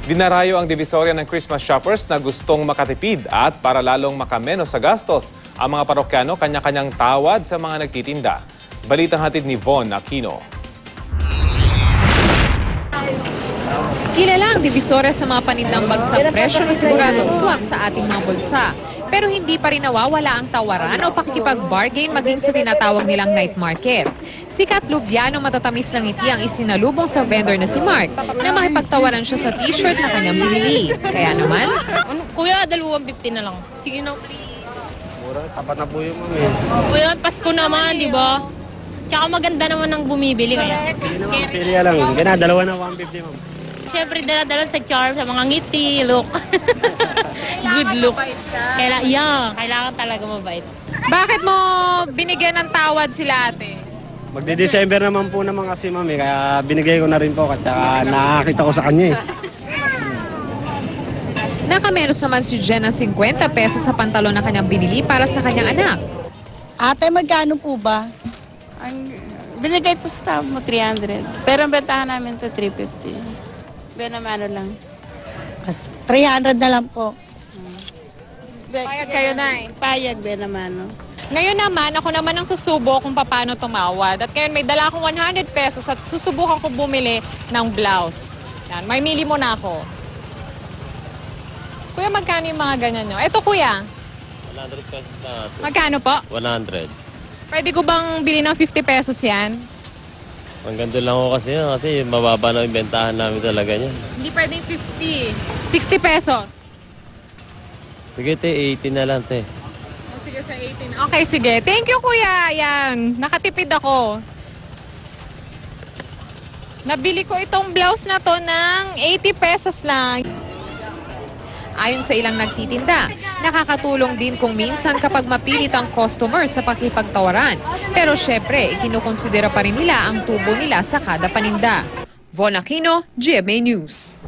Dinarayo ang Divisoria ng Christmas shoppers na gustong makatipid at para lalong makamenos sa gastos. Ang mga parokyano kanya-kanyang tawad sa mga nagtitinda. Balitang hatid ni Von Aquino. Kilala ang Divisoria sa mga panindang bagsak presyo na siguradong swak sa ating mga bulsa. Pero hindi pa rin nawawala ang tawaran o pakikipag-bargain maging sa tinatawag nilang night market. Sikat Lubiano matatamis ng ngiti ang isinalubong sa vendor na si Mark na makipagtawaran siya sa t-shirt na kanyang binili. Kaya naman, Kuya, 250 na lang. Sige na, please. Mura, tapat na po yung mami. Kuya, Pasko naman, di ba? Tsaka maganda naman ang bumibili. Kaya. Sige naman, pili lang. Gana, dalawa na 150 ma'am. Siyempre, dala-dala sa charm, sa mga ngiti, look. Good look. Kailangan talaga mabait. bakit mo binigyan ng tawad sila ate? Magdi-December naman po naman kasi mami, kaya binigay ko na rin po. At saka nakakita ko sa kanya eh. Nakamenos naman si Jen ng 50 pesos sa pantalon na kanyang binili para sa kanyang anak. Ate, magkano po ba? Binigay po sa tao mo 300. Pero ang bentahan namin ito 350. Benamano lang. 300 na lang po. Payag kayo na eh. Payag, Benamano. Ngayon naman, ako naman ang susubo kung paano tumawad. At ngayon may dala akong 100 pesos at susubukan ko bumili ng blouse. Yan, may mili mo na ako. Kuya, magkano yung mga ganyan nyo? Ito kuya, 100 pesos na ito. magkano po? 100. Pwede ko bang bili ng 50 pesos yan? Ang ganda lang ako kasi mababa na yung bentahan namin talaga niyan. Hindi pwedeng 50. 60 pesos. Sige, 80 na lang, te. O, sige sa 18. Okay, sige. Thank you, kuya. Yan. Nakatipid ako. Nabili ko itong blouse na to ng 80 pesos lang. Ayon sa ilang nagtitinda, nakakatulong din kung minsan kapag mapilit ang customer sa pakipagtawaran. Pero syempre, ikinukonsidera pa rin nila ang tubo nila sa kada paninda. Von Aquino, GMA News.